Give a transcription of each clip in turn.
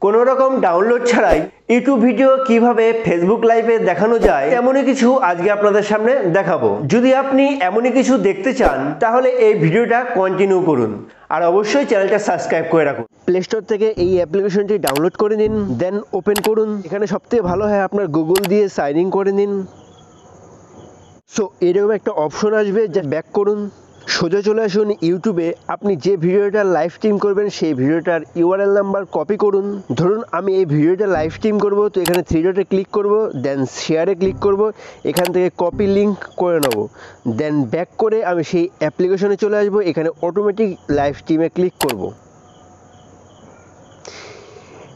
কোনো রকম ডাউনলোড ছাড়াই ইউটিউব ভিডিও কিভাবে ফেসবুক লাইভে দেখানো যায় এমনই কিছু আজকে আপনাদের সামনে দেখাবো। যদি আপনি এমনই কিছু দেখতে চান তাহলে এই ভিডিওটা কন্টিনিউ করুন আর অবশ্যই চ্যানেলটা সাবস্ক্রাইব করে রাখুন। প্লে স্টোর থেকে এই অ্যাপ্লিকেশনটি ডাউনলোড করে নিন, দেন ওপেন করুন। এখানে সবথেকে ভালো হয় আপনার গুগল দিয়ে সাইন ইন করে নিন। সো এরকম একটা অপশন আসবে, যা ব্যাক করুন, সোজা চলে আসুন ইউটিউবে। আপনি যে ভিডিওটা লাইভ স্ট্রিম করবেন সেই ভিডিওটার ইউআরএল নাম্বার কপি করুন। ধরুন আমি এই ভিডিওটা লাইভ স্ট্রিম করব, তো এখানে থ্রি ডটে ক্লিক করব, দেন শেয়ারে ক্লিক করব, এখান থেকে কপি লিঙ্ক করে নেব, দেন ব্যাক করে আমি সেই অ্যাপ্লিকেশনে চলে আসব। এখানে অটোমেটিক লাইভ স্ট্রিমে ক্লিক করব।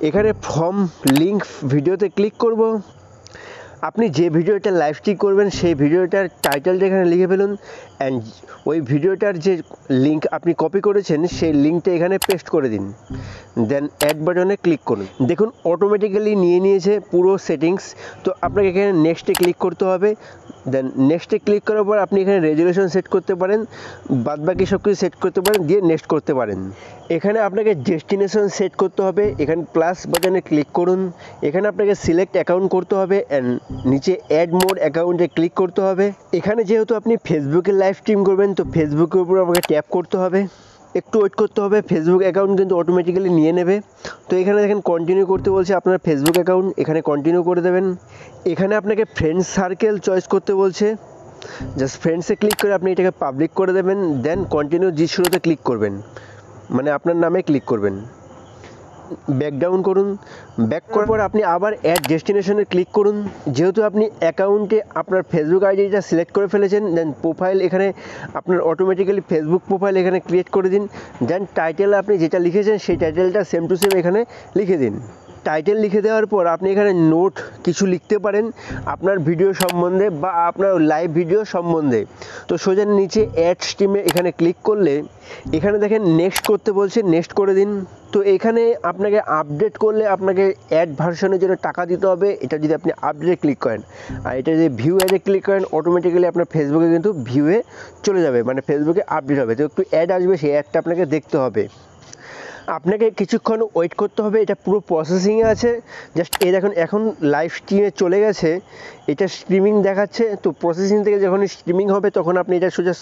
এখানে ফ্রম লিঙ্ক ভিডিওতে ক্লিক করব। আপনি যে ভিডিওটা লাইভ স্ট্রিম করবেন সেই ভিডিওটার টাইটেলটা এখানে লিখে ফেলুন, অ্যান্ড ওই ভিডিওটার যে লিঙ্ক আপনি কপি করেছেন সেই লিঙ্কটা এখানে পেস্ট করে দিন, দেন অ্যাড বাটনে ক্লিক করুন। দেখুন অটোমেটিক্যালি নিয়ে নিয়েছে পুরো সেটিংস। তো আপনাকে এখানে নেক্সটে ক্লিক করতে হবে। দেন নেক্সটে ক্লিক করার পর আপনি এখানে রেজুলেশন সেট করতে পারেন, বাদবাকি সব কিছু সেট করতে পারেন, দিয়ে নেক্সট করতে পারেন। এখানে আপনাকে ডেস্টিনেশন সেট করতে হবে, এখানে প্লাস বাটনে ক্লিক করুন। এখানে আপনাকে সিলেক্ট অ্যাকাউন্ট করতে হবে, অ্যান্ড নিচে অ্যাড মোড অ্যাকাউন্টে ক্লিক করতে হবে। এখানে যেহেতু আপনি ফেসবুকে লাইভ স্ট্রিম করবেন, তো ফেসবুকের উপর আপনাকে ট্যাপ করতে হবে, একটু ওয়েট করতে হবে। ফেসবুক অ্যাকাউন্ট কিন্তু অটোমেটিক্যালি নিয়ে নেবে। তো এখানে দেখেন কন্টিনিউ করতে বলছে আপনার ফেসবুক অ্যাকাউন্ট, এখানে কন্টিনিউ করে দেবেন। এখানে আপনাকে ফ্রেন্ডস সার্কেল চয়েস করতে বলছে, জাস্ট ফ্রেন্ডসে ক্লিক করে আপনি এটাকে পাবলিক করে দেবেন, দেন কন্টিনিউ জি শুরুতে ক্লিক করবেন, মানে আপনার নামে ক্লিক করবেন। ব্যাক ডাউন করুন। ব্যাক করার পর আপনি আবার অ্যাড ডেস্টিনেশনে ক্লিক করুন। যেহেতু আপনি অ্যাকাউন্টে আপনার ফেসবুক আইডিটা সিলেক্ট করে ফেলেছেন, দেন প্রোফাইল এখানে আপনার অটোমেটিক্যালি ফেসবুক প্রোফাইল এখানে ক্রিয়েট করে দিন। দেন টাইটেল আপনি যেটা লিখেছেন সেই টাইটেলটা সেম টু সেম এখানে লিখে দিন। টাইটেল লিখে দেওয়ার পর আপনি এখানে নোট কিছু লিখতে পারেন আপনার ভিডিও সম্বন্ধে বা আপনার লাইভ ভিডিও সম্বন্ধে। তো সোজা নিচে অ্যাড স্ট্রিমে এখানে ক্লিক করলে এখানে দেখেন নেক্সট করতে বলছে, নেক্সট করে দিন। তো এখানে আপনাকে আপডেট করলে আপনাকে অ্যাড ভার্সনের জন্য টাকা দিতে হবে, এটা যদি আপনি আপডেটে ক্লিক করেন। আর এটা যদি ভিউ অ্যাডে ক্লিক করেন অটোমেটিক্যালি আপনার ফেসবুকে কিন্তু ভিউয়ে চলে যাবে, মানে ফেসবুকে আপডেট হবে। তো একটু অ্যাড আসবে, সেই অ্যাডটা আপনাকে দেখতে হবে। আপনাকে কিছুক্ষণ ওয়েট করতে হবে, এটা পুরো প্রসেসিংয়ে আছে। জাস্ট এই দেখুন এখন লাইভ স্ট্রিমে চলে গেছে, এটা স্ট্রিমিং দেখাচ্ছে। তো প্রসেসিং থেকে যখন স্ট্রিমিং হবে তখন আপনি এটা সোজা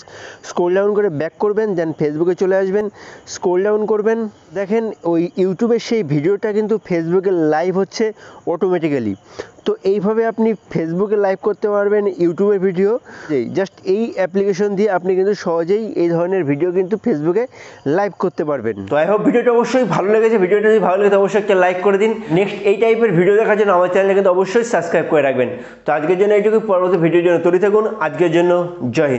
স্ক্রল ডাউন করে ব্যাক করবেন, দেন ফেসবুকে চলে আসবেন, স্ক্রল ডাউন করবেন। দেখেন ওই ইউটিউবের সেই ভিডিওটা কিন্তু ফেসবুকে লাইভ হচ্ছে অটোমেটিক্যালি। তো এইভাবে আপনি ফেসবুকে লাইভ করতে পারবেন ইউটিউবের ভিডিও। জাস্ট এই অ্যাপ্লিকেশন দিয়ে আপনি কিন্তু সহজেই এই ধরনের ভিডিও কিন্তু ফেসবুকে লাইভ করতে পারবেন। তো আই হোপ ভিডিওটা অবশ্যই ভালো লেগেছে। ভিডিওটা যদি ভালো লাগে অবশ্যই একটা লাইক করে দিন। নেক্সট এই টাইপের ভিডিও দেখার জন্য আমার চ্যানেলে কিন্তু অবশ্যই সাবস্ক্রাইব করে রাখবেন। তো আজকের জন্য এইটুকু, পরবর্তী ভিডিওর জন্য তৈরি থাকুন। আজকের জন্য জয় হিন্দ।